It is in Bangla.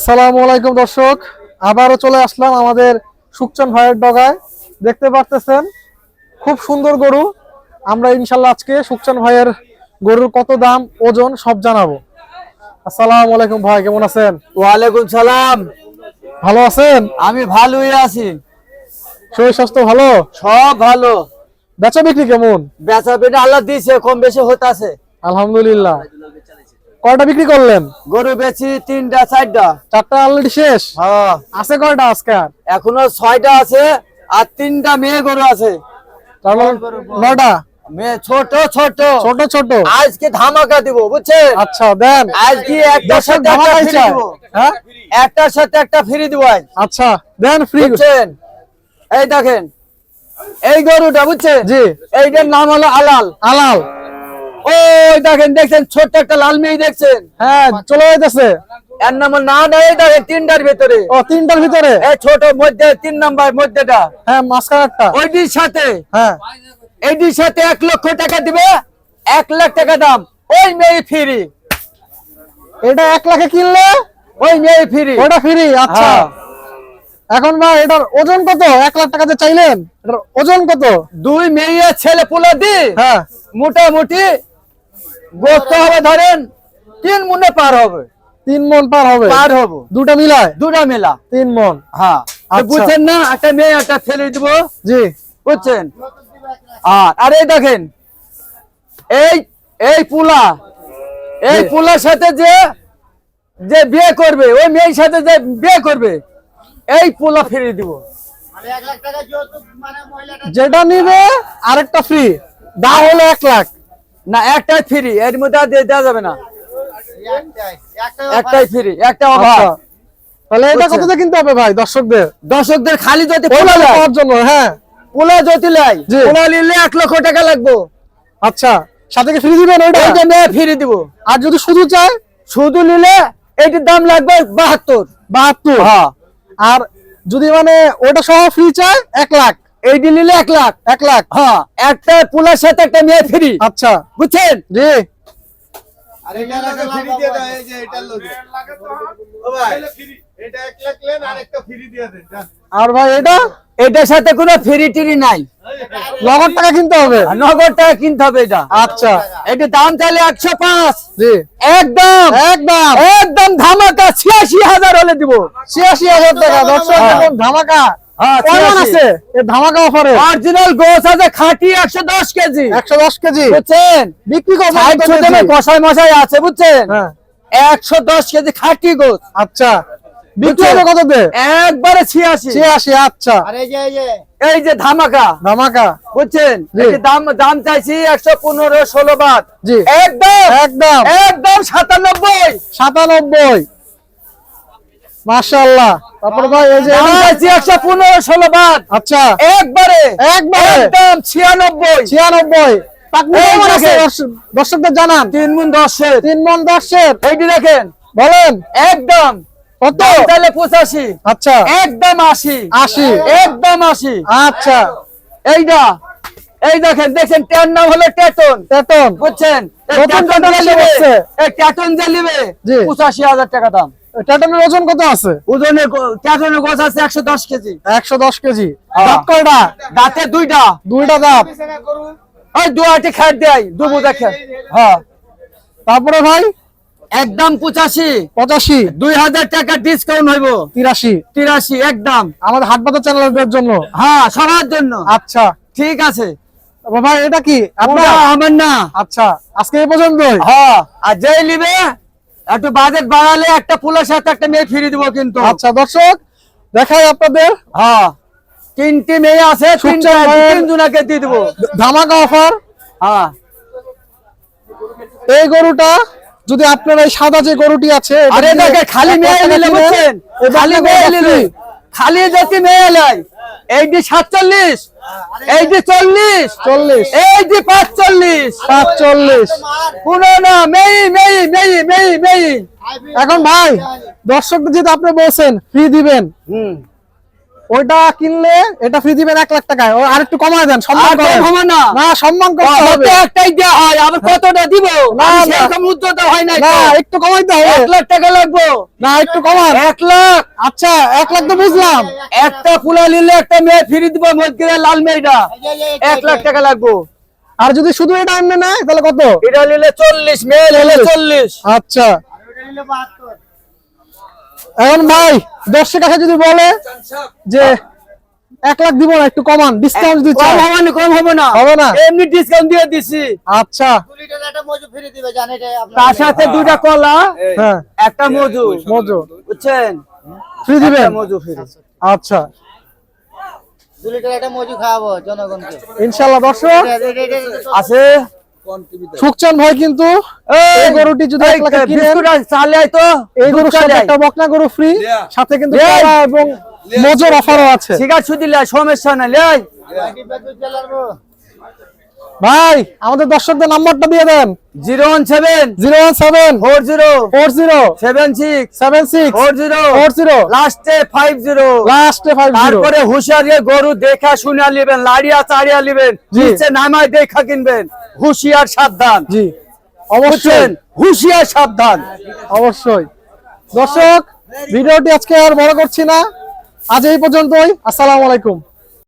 আসসালামু আলাইকুম দর্শক, আবারও চলে আসলাম আমাদের সুকচান ভাইয়ের ডগায়। দেখতে পারতেছেন খুব সুন্দর গরু। আমরা ইনশাল্লাহ আজকে সুকচান ভাইয়ের গরুর কত দাম, ওজন সব জানাবো। আসসালামু আলাইকুম ভাই, কেমন আছেন? ওয়ালাইকুম সালাম। ভালো আছেন? আমি ভালোই আছি। শরীর স্বাস্থ্য ভালো? সব ভালো। বেচা বিক্রি কেমন? বেচা বিক্রি আল্লাহ দিছে, কম বেশি হতাছে। আলহামদুলিল্লাহ। কয়টা বিক্রি করলেন? গরু বেচি 3টা 4টা। 4টা অলরেডি শেষ? হ্যাঁ, আছে কয়টা আজকে? এখনো 6টা আছে আর 3টা মেয়ে গরু আছে। তার মানে 9টা মেয়ে ছোট ছোট ছোট ছোট। আজকে ধামাকা দিব, বুঝছেন? আচ্ছা দেন। আজকে একটার সাথে একটা ধামাকাই ফ্রি চাই। দিব। হ্যাঁ, একটার সাথে একটা ফ্রি দিব আজ। আচ্ছা দেন ফ্রি। বুঝছেন? এই দেখেন এই গরুটা, বুঝছেন? জি। এইটার নাম হলো আলাল। আলাল। ওই দেখেন, দেখছেন ছোট্ট একটা লাল মেয়ে দেখছেন? হ্যাঁ, চলে যাইতেছে। এর নাম না নেই, দেখেন 3টার ভিতরে। ও, 3টার ভিতরে? এই ছোট মধ্যে 3 নাম্বার মধ্যেটা। হ্যাঁ, মাঝখানেরটা। ওইটির সাথে হ্যাঁ, এইটির সাথে 1 লক্ষ টাকা দিবে। 1 লাখ টাকা দাম। ওই মেয়ে ফ্রি। এটা 1 লাখে কিনলে ওই মেয়ে ফ্রি। ওটা ফ্রি? আচ্ছা। হ্যাঁ। এখন ভাই এটার ওজন কত? 1 লাখ টাকা যে চাইলেন, এটার ওজন কত? 2 মেয়ে ছেলে পুলা দি হ্যাঁ, মোটামুটি গোস্ত হবে ধরেন 3 মনে পার হবে। 3 মণ পার হবে? পার হবে। দুটা মিলায় দুটা মেলা। 3 মণ। হ্যাঁ, আচ্ছা। বুঝছেন না? একটা মেয়ে একটা ছেলে দিব। জি। বুঝছেন? আর এই দেখেন এই এই পুলা, এই পুলার সাথে যে যে বিয়ে করবে, ওই মেয়ের সাথে যে বিয়ে করবে, এই পুলা ফিরিয়ে দিব। যেটা নিবে আরেকটা ফ্রি। দাম হলো 1 লাখ। না, একটাই ফ্রি, এর মধ্যে আর দেওয়া যাবে না। একটাই ফ্রি, একটা অফার। আচ্ছা, তাহলে এটা বুঝছেন? কততে কিনতে হবে ভাই দর্শকদের? দর্শকদের খালি যদি ওটা পুলা লাই, পাওয়ার জন্য। হ্যাঁ, পুলা যদি লাই, জি। পুলা নিলে 1 লক্ষ টাকা লাগবে। আচ্ছা, সাথে কি ফ্রি দিবেন ওইটা? ওইটা মেয়ে ফিরে দিব। আর যদি শুধু চায়? শুধু নিলে এইটির দাম লাগবে 72। 72। হ্যাঁ। আর যদি মানে ওটা সহ ফ্রি চায় 1 লাখ। এইটি নিলে 1 লাখ। 1 লাখ। হ্যাঁ, একটা পুলার সাথে একটা মেয়ে ফ্রি। আচ্ছা, বুঝছেন? জি। আর ভাই এটা এটার সাথে কোনো ফ্রি টিরি নাই। নগদ টাকা কিনতে হবে? নগদ টাকা কিনতে হবে এটা। আচ্ছা, এটা দাম চাইলে 105। জি। একদম একদম একদম ধামাকা 86,000 হলে দিব। 86,000 টাকা। দর্শক হ্যাঁ। দেখুন ধামাকা। হ্যাঁ, কেমন 86 আছে এই ধামাকা অফারে? অরিজিনাল গোস আছে, খাঁটি 110 কেজি। 110 কেজি বুঝছেন? বিক্রি করবেন? 60 জনের কষাই মশাই আছে, বুঝছেন? হ্যাঁ, 110 কেজি খাঁটি গোস। আচ্ছা। বিক্রি হবে কততে? একবারে 86। 86। আচ্ছা, এই যে ধামাকা, ধামাকা। বুঝছেন? জি। এই যে দাম দাম চাইছি 115 16 বাদ। জি। একদম একদম একদম 97। 97। মাশাআল্লাহ। তারপর ভাই এই যে দাম এটা? চাইছি 115 16 বাদ। আচ্ছা, একবারে একবারে একদম 96। 96। পাকনি এই কেমন আছে দেখেন। দর্শকদের জানান। 3 গুণ 10। 3 মণ 10। এইটি দেখেন, বলেন একদম কত? দাম চাইলে 85। আচ্ছা, একদম 80। 80। একদম 80। আচ্ছা। এইটা এই দেখেন, দেখেন ট্যান নাম হলো টেটন। তেতন। বুঝছেন? এই নতুন ট্যাটন টেটন যে এসে নিবে, বসছে। এই ট্যাটন যে নিবে জি। 85,000 টাকা দাম। তেতনের ওজন কত আছে? ওজনে ট্যাটনের গোছ আছে 110 কেজি। 110 কেজি। হ্যাঁ। দাঁত কয়টা? দাঁতে 2টা। 2টা দাঁত। ওই 2 খাট দেয়, দুবু দেখে। হ্যাঁ, তারপরে ভাই একদম 85। 85। 2,000 টাকা ডিসকাউন্ট হইব। 83। 83 একদম। আমাদের হাটবাজার চ্যানেলের জন্য। হ্যাঁ, সবার জন্য। আচ্ছা। ঠিক আছে। তারপর ভাই এটা কি আপনার? ওটা আমার না। আচ্ছা, আজকে এই পর্যন্তই। হ্যাঁ, আর যেই নিবে একটু বাজেট বাড়ালে একটা পুলের সাথে একটা মেয়ে ফিরে দিব কিন্তু। আচ্ছা দর্শক দেখাই আপনাদের হ্যাঁ, 3টি মেয়ে আছে, সুকচান ভাইয়ের 3 জনকে দিয়ে দিব। ধামাকা অফার। হ্যাঁ, এই গরুটা যদি আপনার এই সাদা যে গরুটি আছে এটা আরে দিয়ে দেখে খালি 1 মেয়ে লাখ টাকা নিলে, দিবেন, বুঝছেন? এই খালি বাচ্চা মেয়ে গরুটা নিলে, free। খালি যদি মেয়ে লাই, এইটি 47, এইটি 40, 40, এইটি 45, 45। পুরো না মেয়ে মেয়ে মেয়ে মেয়ে মেয়ে। এখন ভাই দর্শকদের যেটা আপনি বলছেন ফ্রি দিবেন, ওইটা কিনলে এটা ফ্রি দিবেন 1 লাখ টাকায়। ও আর একটু কমায় দেন, সম্মান আর কম করেন। হবে না। না, সম্মান করতে হবে। তো একটাই দেওয়া হয়, আবার কতটা দিব? না, আমি না। সেরকম উদ্যোগ হয় নাই না, তো। একটু কমাইতে হবে। 1 লাখ টাকা লাগবে। না, একটু কমান। 1 লাখ। আচ্ছা, 1 লাখ তো বুঝলাম। একটা ফুলা নিলে একটা মেয়ে ফ্রি দিব, মধ্যে লাল মেয়েটা। 1 লাখ টাকা লাগবে। আর যদি শুধু এটা এমনি নেয় তাহলে কত? এটা নিলে 40, মেয়ে নিলে 40। আচ্ছা, এখন ভাই দর্শক কাছে যদি বলে যে 1 লাখ দিব না, একটু কমান, ডিসকাউন্ট দিচ্ছি। কম হবে না, কম হবে না। হবে না? এমনি ডিসকাউন্ট দিয়ে দিছি। আচ্ছা, তার সাথে 2টা কলা, হ্যাঁ, একটা মজু, মজু বুঝছেন? ফ্রি দিবেন। একটা মজু ফ্রি। আচ্ছা, 2 লিটার একটা মজু খাওয়াবো জনগণকে। ইনশাআল্লাহ। দর্শক, আছে সুকচান ভাই কিন্তু এই গরুটি যদি 1 লাখে কিনেন, বিস্কুট আর চাল আই তো, এই গরুর সাথে একটা বকনা গরু ফ্রি, সাথে কিন্তু কলা এবং মজুর অফারও আছে। সিগারেট শুধু লাই, সমস্যা নাই লাই। ভাই আমাদের দর্শকদের নাম্বারটা দিয়ে দেন। 017 017 40 40 76 76 40 40 লাস্টে 50। লাস্টে 50। তারপরে হুঁশিয়ারি গরু দেখা শুনে নেবেন, লাড়িয়া চাড়িয়া নেবেন, জি। নিচে নামায় দেখা কিনবেন। হুঁশিয়ার সাবধান, জি, অবশ্যই বুঝছেন? হুঁশিয়ার সাবধান। অবশ্যই। দর্শক, ভিডিওটি আজকে আর বড় করছি না, আজ এই পর্যন্তই। আসসালামু আলাইকুম।